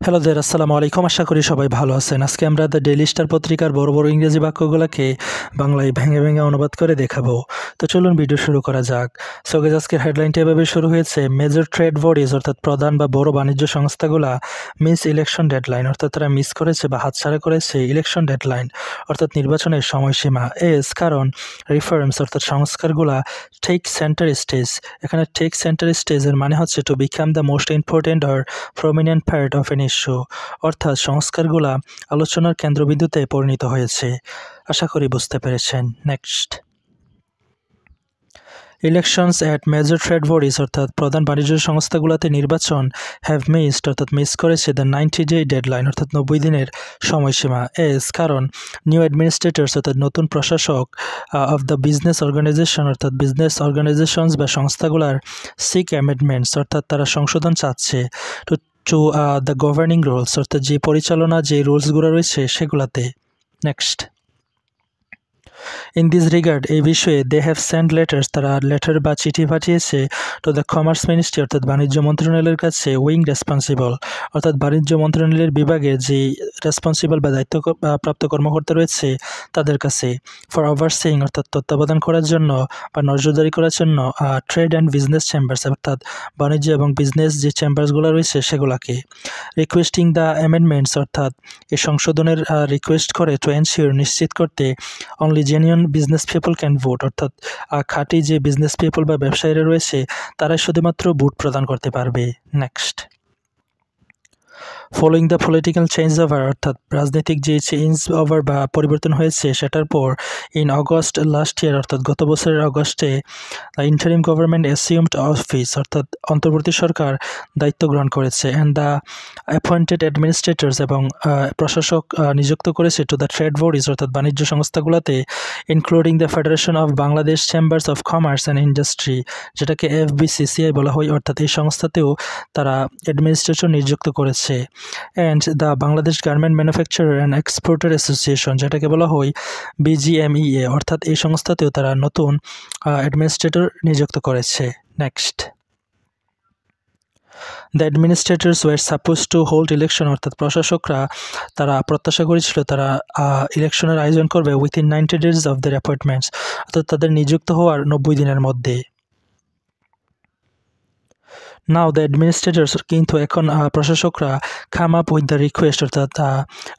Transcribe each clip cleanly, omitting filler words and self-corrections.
Hello দের, আসসালামু আলাইকুম। আশা করি সবাই ভালো আছেন। আজকে আমরা দ্য ডেইলি স্টার পত্রিকার বড় বড় ইংরেজি বাক্যগুলোকে বাংলায় ভেঙে ভেঙে অনুবাদ করে দেখাবো। তো চলুন ভিডিও শুরু করা যাক। সো গাইস, আজকের হেডলাইনটা এভাবে শুরু হয়েছে, মেজর ট্রেড বডিজ অর্থাৎ প্রধান বা বড় বাণিজ্য সংস্থাগুলা মিস ইলেকশন ডেডলাইন অর্থাৎ তারা মিস করেছে বা হাতছাড়া করেছে ইলেকশন ডেডলাইন অর্থাৎ নির্বাচনের সময়সীমা। এস কারণ রিফর্মস অর্থাৎ সংস্কারগুলা টেক সেন্টার স্টেজ। এখানে টেক সেন্টার স্টেজের মানে হচ্ছে to become the most important or prominent part of an issue অর্থাৎ সংস্কারগুলা আলোচনার কেন্দ্রবিন্দুতে পরিণত হয়েছে। আশা করি বুঝতে পেরেছেন। Next, elections at major trade bodies অর্থাৎ প্রধান বাণিজ্য সংস্থাগুলোতে নির্বাচন হ্যাভ মিসড অর্থাৎ মিস করেছে দ্য 90-day ডেডলাইন অর্থাৎ 90 দিনের সময়সীমা। এস কারণ নিউ অ্যাডমিনিস্ট্রেটরস অর্থাৎ নতুন প্রশাসক অফ দ্য বিজনেস অর্গানাইজেশন অর্থাৎ বিজনেস অর্গানাইজেশনস বা সংস্থাগুলার সিক অ্যামেন্ডমেন্টস অর্থাৎ তারা সংশোধন চাচ্ছে টু দ্য গভর্নিং রুলস অর্থাৎ যে পরিচালনা যে রুলসগুলো রয়েছে সেগুলাতে। নেক্সট, ইন দিস রিগার্ড এই বিষয়ে দে হ্যাভ সেন্ড লেটার্স তারা লেটার বা চিঠি পাঠিয়েছে টু দ্য কমার্স মিনিস্ট্রি অর্থাৎ বাণিজ্য মন্ত্রণালয়ের কাছে উইং রেসপন্সিবল অর্থাৎ বাণিজ্য মন্ত্রণালয়ের বিভাগের যে রেসপন্সিবল বা দায়িত্ব প্রাপ্ত কর্মকর্তা রয়েছে তাদের কাছে ফর ওভারসিং অর্থাৎ তত্ত্বাবধান করার জন্য বা নজরদারি করার জন্য ট্রেড অ্যান্ড বিজনেস চেম্বার্স অর্থাৎ বাণিজ্য এবং বিজনেস যে চেম্বার্সগুলো রয়েছে সেগুলোকে রিকোয়েস্টিং দ্য অ্যামেন্ডমেন্টস অর্থাৎ এই সংশোধনের রিকোয়েস্ট করে টু এনশিওর নিশ্চিত করতে only genuine business people can vote অর্থাৎ খাঁটি যে বিজনেস পিপল বা ব্যবসায়ীরা রয়েছে তারাই শুধুমাত্র ভোট প্রদান করতে পারবে। Next, following the political change over অর্থাৎ রাজনৈতিক যে চেঞ্জ ওভার বা পরিবর্তন হয়েছে সেটার পর ইন অগস্ট লাস্ট ইয়ার অর্থাৎ গত বছরের অগস্টে ইন্টারিম গভর্নমেন্ট অ্যাসিউমড অফিস অর্থাৎ অন্তর্বর্তী সরকার দায়িত্ব গ্রহণ করেছে অ্যান্ড দ্য অ্যাপয়েন্টেড অ্যাডমিনিস্ট্রেটরস এবং প্রশাসক নিযুক্ত করেছে টু দ্য ট্রেড বডিজ অর্থাৎ বাণিজ্য সংস্থাগুলোতে including the federation of Bangladesh chambers of commerce and industry যেটাকে FBCCI বলা হয় অর্থাৎ এই সংস্থাতেও তারা অ্যাডমিনিস্ট্রেটর নিযুক্ত করেছে and the Bangladesh garment manufacturer and exporter association যেটাকে বলা হয় BGMEA অর্থাৎ এই সংস্থাতেও তারা নতুন অ্যাডমিনিস্ট্রেটর নিযুক্ত করেছে। Next, the administrators were suppose to hold election অর্থাৎ প্রশাসকরা তারা প্রত্যাশা করেছিল তারা ইলেকশনের আয়োজন করবে within 90 days of their appointments অর্থাৎ তাদের নিযুক্ত হওয়ার 90 দিনের মধ্যে। নাও দ্য অ্যাডমিনিস্ট্রেটরস কিন্তু এখন প্রশাসকরা come up with the request অর্থাৎ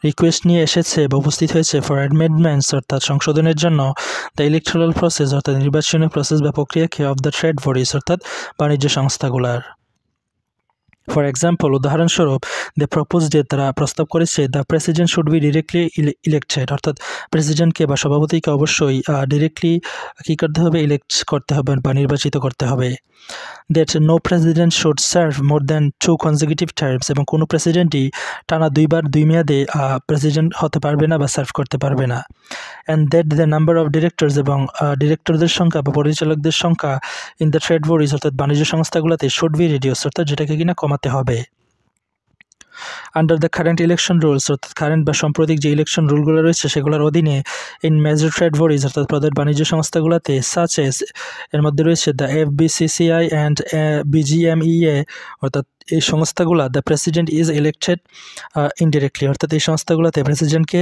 রিকোয়েস্ট নিয়ে এসেছে বা উপস্থিত হয়েছে ফর অ্যামেন্ডমেন্টস অর্থাৎ সংশোধনের জন্য দ্য ইলেকট্রাল প্রসেস অর্থাৎ নির্বাচনী প্রসেস বা প্রক্রিয়াকে অফ দ্য ট্রেড বডিজ অর্থাৎ বাণিজ্য সংস্থাগুলার। ফর এক্সাম্পল উদাহরণস্বরূপ দে প্রপোজ যে তারা প্রস্তাব করেছে the president should be directly elected অর্থাৎ প্রেসিডেন্টকে বা সভাপতিকে অবশ্যই ডিরেক্টলি কী করতে হবে ইলেক্ট করতে হবে বা নির্বাচিত করতে হবে। That no president should serve more than 2 consecutive terms এবং কোনো প্রেসিডেন্টই টানা দুইবার দুই মেয়াদে প্রেসিডেন্ট হতে পারবে না বা সার্ভ করতে পারবে না। And that the number of directors এবং ডিরেক্টরদের সংখ্যা বা পরিচালকদের সংখ্যা ইন দ্য ট্রেড বডিজ অর্থাৎ বাণিজ্য সংস্থাগুলোতে শুড বি রিডিউস অর্থাৎ যেটাকে কিনা কমাতে হবে। Under the current election rules অর্থাৎ কারেন্ট বা সাম্প্রতিক যে ইলেকশন রুলগুলো রয়েছে সেগুলোর অধীনে ইন মেজর ট্রেড বডিজ অর্থাৎ প্রধান বাণিজ্য সংস্থাগুলোতে সাচ এস এর মধ্যে রয়েছে দ্য FBCCI অ্যান্ড BGMEA অর্থাৎ এই সংস্থাগুলো the president is elected indirectly অর্থাৎ এই সংস্থাগুলোতে প্রেসিডেন্টকে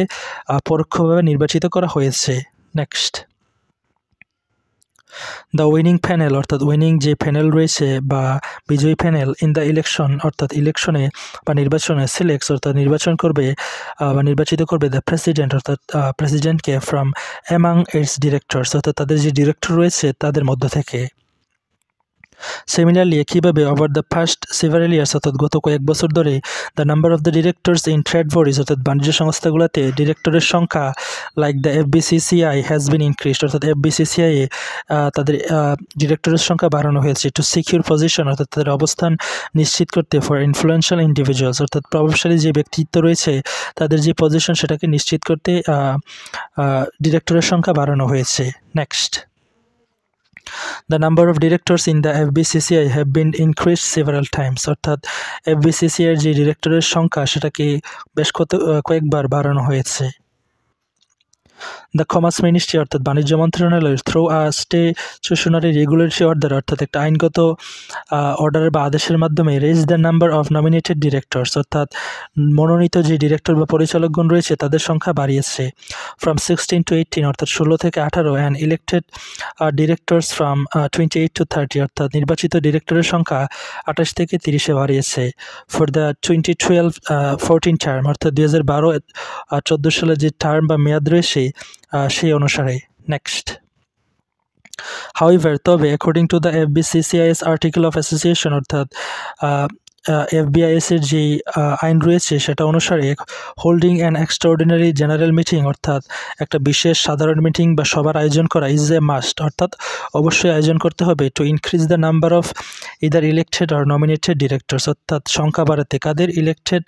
পরোক্ষভাবে নির্বাচিত করা হয়েছে। নেক্সট, দ্য উইনিং প্যানেল অর্থাৎ উইনিং যে প্যানেল রয়েছে বা বিজয়ী প্যানেল ইন দ্য ইলেকশন অর্থাৎ ইলেকশনে বা নির্বাচনে সিলেক্টস অর্থাৎ নির্বাচন করবে বা নির্বাচিত করবে দ্য প্রেসিডেন্ট অর্থাৎ প্রেসিডেন্টকে ফ্রম অ্যামাং ইটস ডিরেক্টরস অর্থাৎ তাদের যে ডিরেক্টর রয়েছে তাদের মধ্য থেকে। সিমিলারলি একইভাবে over the first several years অর্থাৎ গত কয়েক বছর ধরে the number of the directors in trade bodies অর্থাৎ বাণিজ্য সংস্থাগুলোতে ডিরেক্টরের সংখ্যা like the FBCCI has been increased অর্থাৎ FBCCI তাদের ডিরেক্টরের সংখ্যা বাড়ানো হয়েছে টু সিকিউর পজিশন অর্থাৎ তাদের অবস্থান নিশ্চিত করতে ফর ইনফ্লুয়েন্সিয়াল ইন্ডিভিজুয়ালস অর্থাৎ প্রভাবশালী যে ব্যক্তিত্ব রয়েছে তাদের যে পজিশন সেটাকে নিশ্চিত করতে ডিরেক্টরের সংখ্যা বাড়ানো হয়েছে। Next, the number of directors in the FBCCI have been increased several Times অর্থাৎ FBCCI যে ডিরেক্টরের সংখ্যা সেটাকে বেশ কয়েকবার বাড়ানো হয়েছে। দ্য কমার্স মিনিস্ট্রি অর্থাৎ বাণিজ্য মন্ত্রণালয় থ্রু স্টেচুশনারি রেগুলেটরি অর্ডার অর্থাৎ একটা আইনগত অর্ডার বা আদেশের মাধ্যমে raise the number of nominated directors অর্থাৎ মনোনীত যে ডিরেক্টর বা পরিচালকগণ রয়েছে তাদের সংখ্যা বাড়িয়েছে ফ্রম 16 to 18 অর্থাৎ 16 থেকে 18 and elected directors from 28 to 30 অর্থাৎ নির্বাচিত ডিরেক্টরের সংখ্যা 28 থেকে 30-এ বাড়িয়েছে ফর দ্য 2012-14 টার্ম অর্থাৎ 2012-14 সালে যে টার্ম বা মেয়াদ রয়েছে সেই অনুসারে। নেক্সট, However, তবে according to the FBCCIS article of association অর্থাৎ FBIS এর যে আইন রয়েছে সেটা অনুসারে holding an extraordinary general meeting অর্থাৎ একটা বিশেষ সাধারণ মিটিং বা সভার আয়োজন করা ইজ এ মাস্ট অর্থাৎ অবশ্যই আয়োজন করতে হবে to increase the number of either elected or nominated directors অর্থাৎ সংখ্যা বাড়াতে কাদের ইলেক্টেড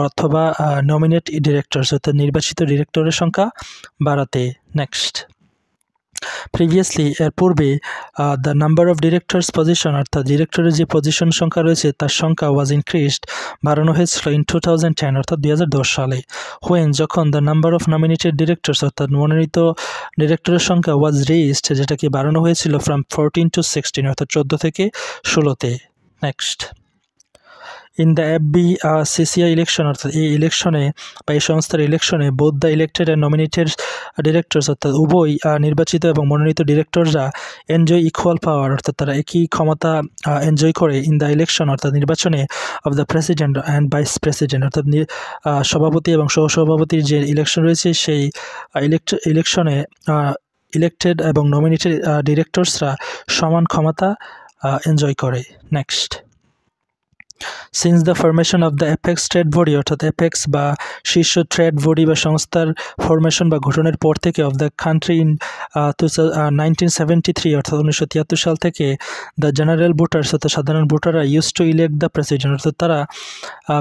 অথবা নমিনেট ডিরেক্টরস অর্থাৎ নির্বাচিত ডিরেক্টরের সংখ্যা বাড়াতে। নেক্সট, প্রিভিয়াসলি এর পূর্বে the number of directors position অর্থাৎ ডিরেক্টরের যে পজিশন সংখ্যা রয়েছে তার সংখ্যা ওয়াজ ইনক্রিজড বাড়ানো হয়েছিল ইন 2010 অর্থাৎ 2010 সালে হোয়েন যখন the number of nominated directors অর্থাৎ মনোনীত ডিরেক্টরের সংখ্যা ওয়াজ রেজড যেটাকে বাড়ানো হয়েছিল ফ্রম 14 to 16 অর্থাৎ 14 থেকে 16-তে। Next, in the FBCCI election অর্থাৎ এই ইলেকশনে বা এই সংস্থার ইলেকশনে both the elected and nominated directors অর্থাৎ উভয় নির্বাচিত এবং মনোনীত ডিরেক্টররা এনজয় ইকুয়াল পাওয়ার অর্থাৎ তারা একই ক্ষমতা এনজয় করে ইন দ্য ইলেকশন অর্থাৎ নির্বাচনে of the president and vice president অর্থাৎ সভাপতি এবং সহসভাপতির যে ইলেকশন রয়েছে সেই ইলেকশনে ইলেক্টেড এবং নমিনেটেড ডিরেক্টরসরা সমান ক্ষমতা এনজয় করে। Next, since the formation of the apex trade body অর্থাৎ অ্যাপেক্স বা শীর্ষ ট্রেড বডি বা সংস্থার ফরমেশন বা গঠনের পর থেকে অফ দ্য কান্ট্রি ইন 1973 অর্থাৎ 1973 সাল থেকে দ্য জেনারেল ভোটার্স অর্থাৎ সাধারণ ভোটাররা use to elect the president অর্থাৎ তারা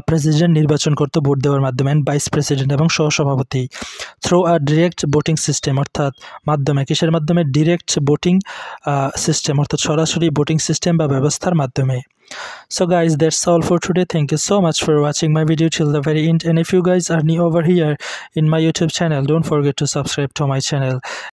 প্রেসিডেন্ট নির্বাচন করতো ভোট দেওয়ার মাধ্যমে অ্যান্ড ভাইস প্রেসিডেন্ট এবং সহসভাপতি through a direct voting system অর্থাৎ মাধ্যমে কিসের মাধ্যমে ডিরেক্ট ভোটিং সিস্টেম অর্থাৎ সরাসরি ভোটিং সিস্টেম বা ব্যবস্থার মাধ্যমে। So guys, that's all for today. Thank you so much for watching my video till the very end, and if you guys are new over here in my YouTube channel, don't forget to subscribe to my channel